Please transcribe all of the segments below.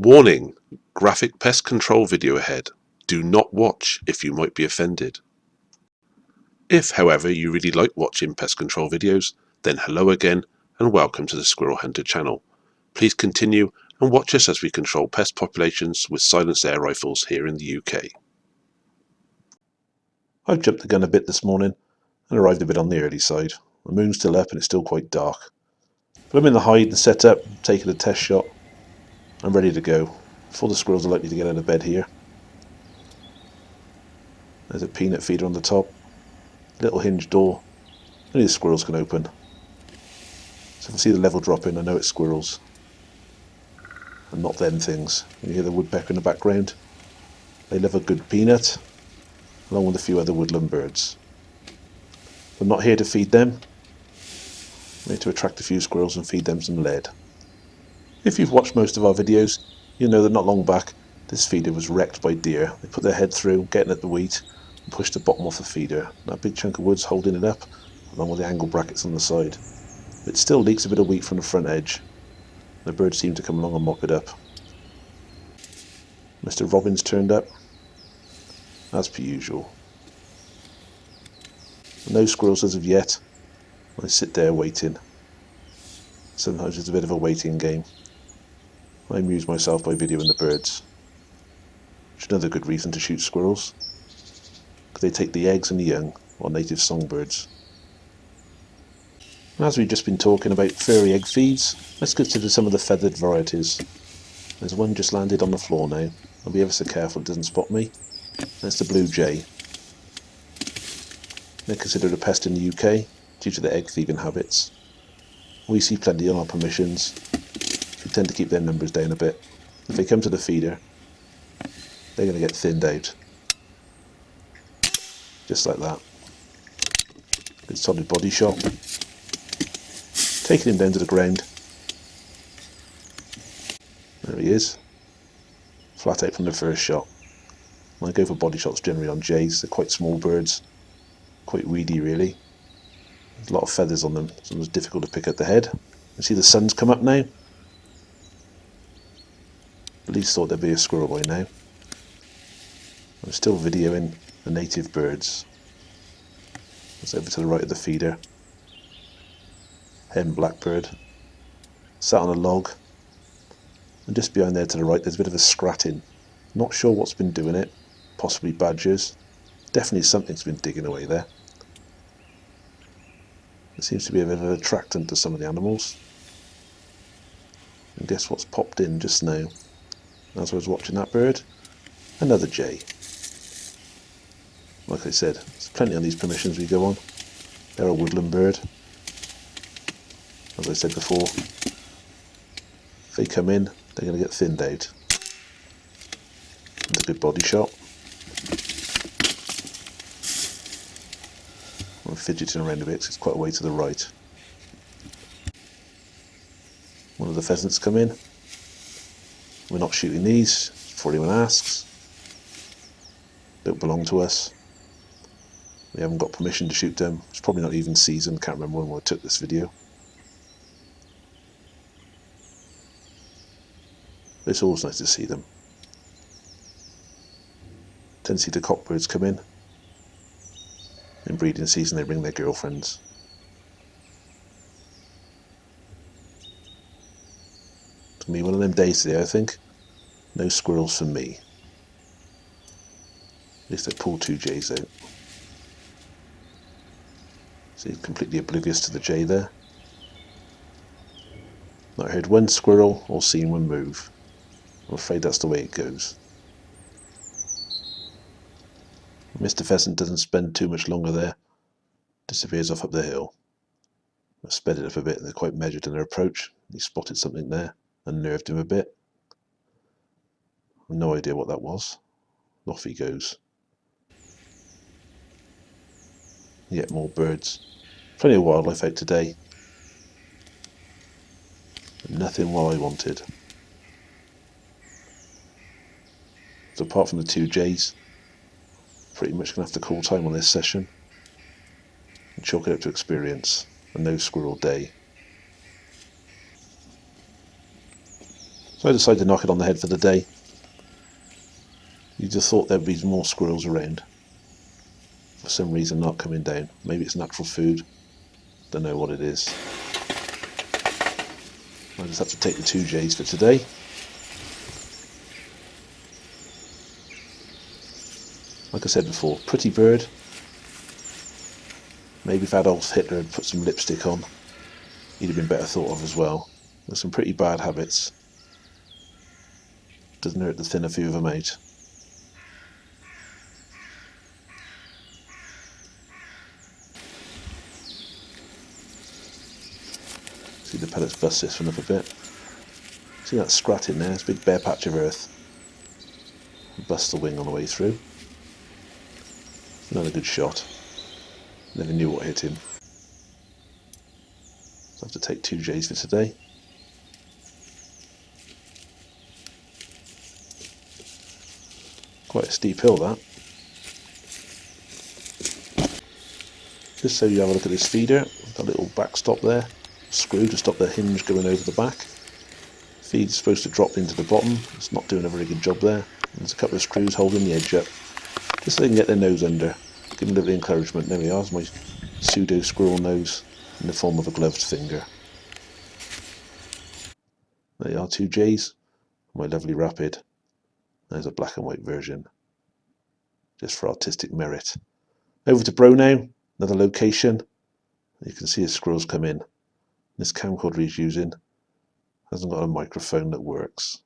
Warning! Graphic pest control video ahead. Do not watch if you might be offended. If, however, you really like watching pest control videos, then hello again and welcome to the Squirrel Hunter channel. Please continue and watch us as we control pest populations with silenced air rifles here in the UK. I've jumped the gun a bit this morning and arrived a bit on the early side. The moon's still up and it's still quite dark. But I'm in the hide and set up, taking a test shot. I'm ready to go before the squirrels are likely to get out of bed here. There's a peanut feeder on the top, little hinge door, only the squirrels can open. So if I see the level dropping, I know it's squirrels and not them things. You hear the woodpecker in the background. They love a good peanut, along with a few other woodland birds. I'm not here to feed them. I'm here to attract a few squirrels and feed them some lead. If you've watched most of our videos, you know that not long back this feeder was wrecked by deer. They put their head through, getting at the wheat, and pushed the bottom off the feeder. That big chunk of wood's holding it up, along with the angle brackets on the side. It still leaks a bit of wheat from the front edge. The birds seem to come along and mop it up. Mr. Robin's turned up, as per usual. No squirrels as of yet. I sit there waiting. Sometimes it's a bit of a waiting game. I amuse myself by videoing the birds. Which is another good reason to shoot squirrels, because they take the eggs and the young, while native songbirds. And as we've just been talking about furry egg feeds, let's consider some of the feathered varieties. There's one just landed on the floor now. I'll be ever so careful it doesn't spot me. That's the blue jay. They're considered a pest in the UK due to their egg thieving habits. We see plenty on our permissions. We tend to keep their numbers down a bit. If they come to the feeder, they're going to get thinned out. Just like that. Good solid body shot. Taking him down to the ground. There he is. Flat out from the first shot. I go for body shots generally on jays. They're quite small birds. Quite weedy really. There's a lot of feathers on them, so it's difficult to pick at the head. You see the sun's come up now. At least thought there'd be a squirrel by now. I'm still videoing the native birds. That's over to the right of the feeder. Hen blackbird. Sat on a log. And just behind there to the right there's a bit of a scratting. Not sure what's been doing it. Possibly badgers. Definitely something's been digging away there. There seems to be a bit of an attractant to some of the animals. And guess what's popped in just now? As I was watching that bird, another jay. Like I said, there's plenty on these permissions we go on. They're a woodland bird. As I said before, if they come in, they're going to get thinned out. That's a good body shot. I'm fidgeting around a bit, it's quite a way to the right. One of the pheasants come in. We're not shooting these, before anyone asks. Don't belong to us. We haven't got permission to shoot them. It's probably not even season, can't remember when I took this video. But it's always nice to see them. Tend to see the cockbirds come in. In breeding season they bring their girlfriends. It's going to be one of them days today, I think. No squirrels for me. At least I pulled two jays out. See, completely oblivious to the jay there. Not heard one squirrel or seen one move. I'm afraid that's the way it goes. Mr. Pheasant doesn't spend too much longer there. Disappears off up the hill. I've sped it up a bit and they're quite measured in their approach. He spotted something there and nerved him a bit. I've no idea what that was. Off he goes. Yet more birds. Plenty of wildlife out today. Nothing what I wanted. So apart from the two jays, pretty much going to have to call time on this session and chalk it up to experience. A no squirrel day. So I decided to knock it on the head for the day. You just thought there'd be more squirrels around. For some reason not coming down. Maybe it's natural food. Don't know what it is. I just have to take the 2 J's for today. Like I said before, pretty bird. Maybe if Adolf Hitler had put some lipstick on, he'd have been better thought of as well. There's some pretty bad habits. Doesn't hurt to thin a few of them out. See the pellets bust this one up a bit. See that scrat in there? It's a big bare patch of earth. Bust the wing on the way through. Another good shot. Never knew what hit him. So I have to take 2 J's for today. Quite a steep hill that. Just so you have a look at this feeder, got a little backstop there, screw to stop the hinge going over the back. Feed's supposed to drop into the bottom, it's not doing a very good job there. There's a couple of screws holding the edge up, just so they can get their nose under. Give them a little encouragement. There we are, there's my pseudo squirrel nose in the form of a gloved finger. There you are, 2 J's, my lovely rapid. There's a black and white version, just for artistic merit. Over to Bro now, another location. You can see his squirrels come in. This camcorder he's using hasn't got a microphone that works.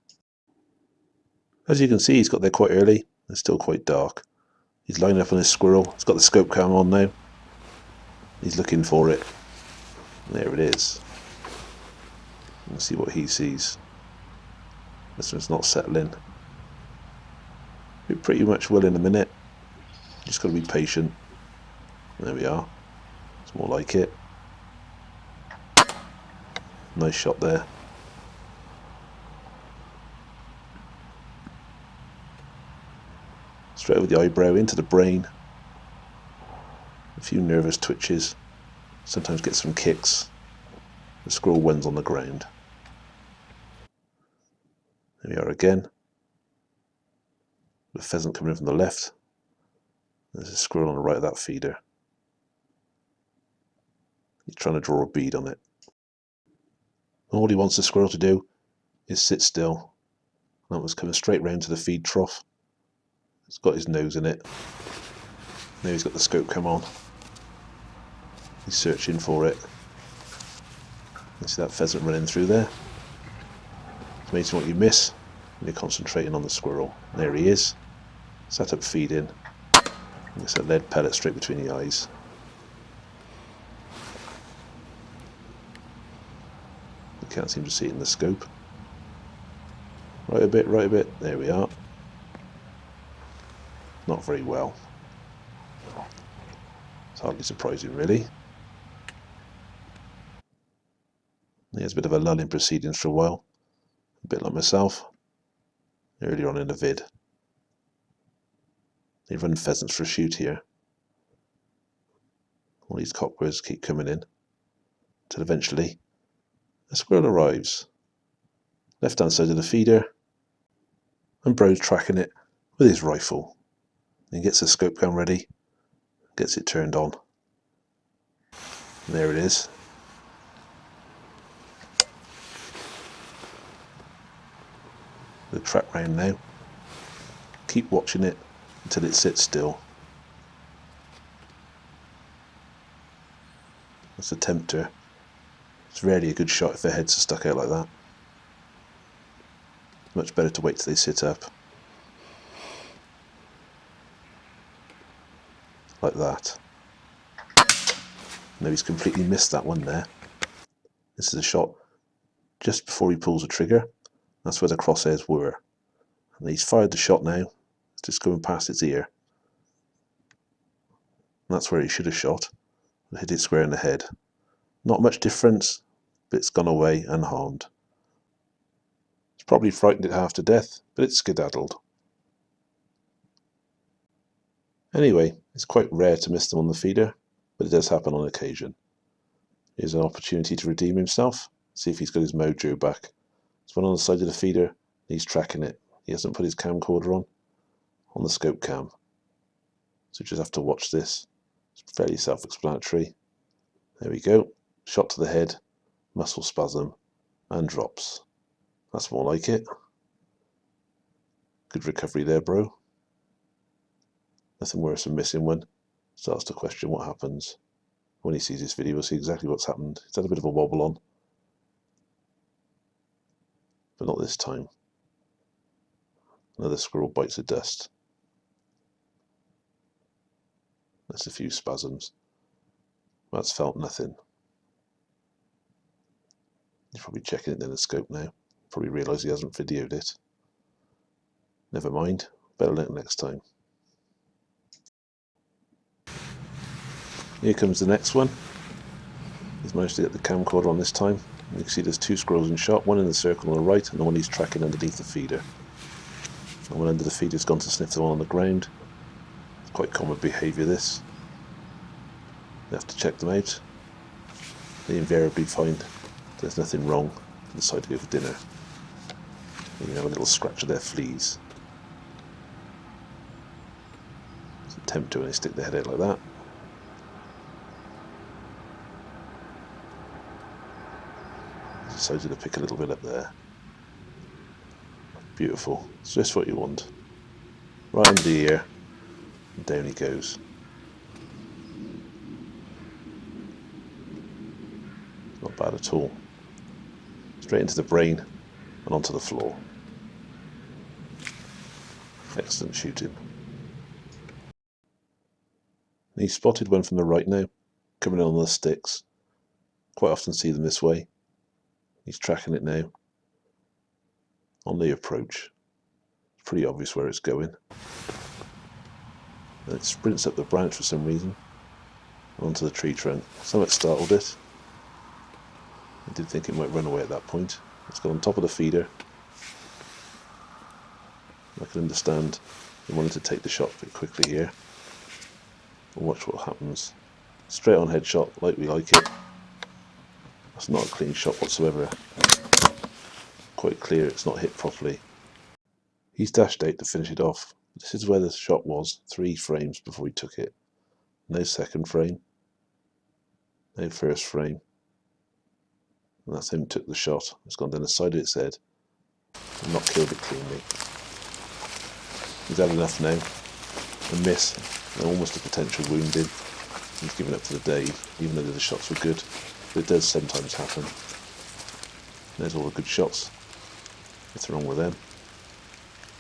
As you can see, he's got there quite early. It's still quite dark. He's lining up on his squirrel. He's got the scope cam on now. He's looking for it. There it is. Let's see what he sees. This one's not settling. It pretty much will in a minute. Just got to be patient. There we are. It's more like it. Nice shot there. Straight over the eyebrow, into the brain. A few nervous twitches. Sometimes get some kicks. The squirrel wends on the ground. There we are again. The pheasant coming in from the left. There's a squirrel on the right of that feeder. He's trying to draw a bead on it. All he wants the squirrel to do is sit still. That was coming straight round to the feed trough. It's got his nose in it. Now he's got the scope cam on. He's searching for it. You see that pheasant running through there? It's amazing what you miss when you're concentrating on the squirrel. There he is. Sat up feeding. It's a lead pellet straight between the eyes. You can't seem to see it in the scope. Right a bit, right a bit. There we are. Not very well. It's hardly surprising, really. There's a bit of a lull in proceedings for a while. A bit like myself earlier on in the vid. They run pheasants for a shoot here. All these cockbirds keep coming in until eventually a squirrel arrives. Left hand side of the feeder, and Bro's tracking it with his rifle. He gets the scope gun ready, gets it turned on. And there it is. We'll track round now. Keep watching it until it sits still. That's a tempter. It's rarely a good shot if their heads are stuck out like that. Much better to wait till they sit up. Like that. No, he's completely missed that one there. This is a shot just before he pulls the trigger. That's where the crosshairs were. And he's fired the shot now. It's just going past its ear. And that's where he should have shot. Hit it square in the head. Not much difference, but it's gone away unharmed. It's probably frightened it half to death, but it's skedaddled. Anyway, it's quite rare to miss them on the feeder, but it does happen on occasion. Here's an opportunity to redeem himself, see if he's got his mojo back. There's one on the side of the feeder, and he's tracking it. He hasn't put his camcorder on the scope cam. So you just have to watch this. It's fairly self-explanatory. There we go. Shot to the head, muscle spasm, and drops. That's more like it. Good recovery there, bro. Nothing worse than missing one. Starts to question what happens. When he sees this video, he'll see exactly what's happened. He's had a bit of a wobble on. But not this time. Another squirrel bites the dust. That's a few spasms. That's felt nothing. He's probably checking it in the scope now. Probably realised he hasn't videoed it. Never mind. Better luck next time. Here comes the next one. He's managed to get the camcorder on this time. You can see there's two squirrels in shot, one in the circle on the right and the one he's tracking underneath the feeder. And one under the feeder's gone to sniff the one on the ground. It's quite common behaviour, this. You have to check them out. They invariably find there's nothing wrong and decide to go for dinner. You can have a little scratch of their fleas. It's a tempter when they stick their head out like that. Decided to pick a little bit up there. Beautiful. It's just what you want. Right under the ear, and down he goes. Not bad at all. Straight into the brain and onto the floor. Excellent shooting. And he's spotted one from the right now, coming in on the sticks. Quite often see them this way. He's tracking it now. On the approach. It's pretty obvious where it's going. And it sprints up the branch for some reason. Onto the tree trunk. Somewhat startled it. I did think it might run away at that point. It's got on top of the feeder. I can understand he wanted to take the shot a bit quickly here. We'll watch what happens. Straight on headshot, like we like it. That's not a clean shot whatsoever. Quite clear it's not hit properly. He's dashed out to finish it off. This is where the shot was, 3 frames before he took it. No second frame. No first frame. And that's him who took the shot. It's gone down the side of its head and not killed it cleanly. He's had enough now. A miss and almost a potential wound in. He's given up for the day, even though the shots were good. But it does sometimes happen. There's all the good shots. Nothing wrong with them.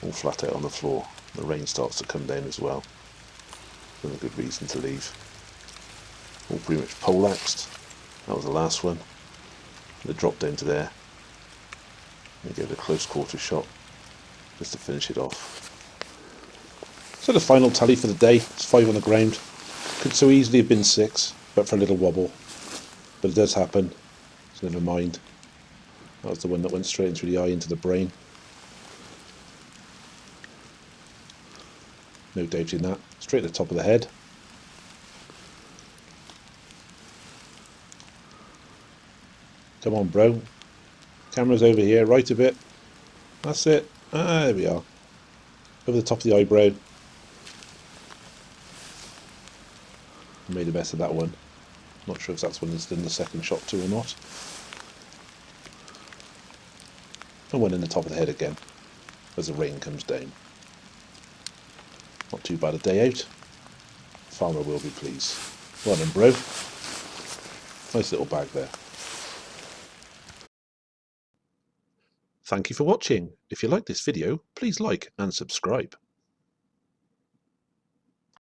All flat out on the floor. The rain starts to come down as well. Another good reason to leave. All pretty much poleaxed. That was the last one. The drop down to there. And give it a close quarter shot just to finish it off. So the final tally for the day is 5 on the ground. Could so easily have been 6, but for a little wobble. But it does happen, so never mind. That was the one that went straight into the eye, into the brain. No doubting that. Straight at the top of the head. Come on, bro. Camera's over here, right a bit. That's it. Ah, there we are. Over the top of the eyebrow. Made the best of that one. Not sure if that's one that's in the second shot too or not. And one in the top of the head again, as the rain comes down. Not too bad a day out. Farmer will be pleased. Well done, bro. Nice little bag there. Thank you for watching. If you like this video, please like and subscribe.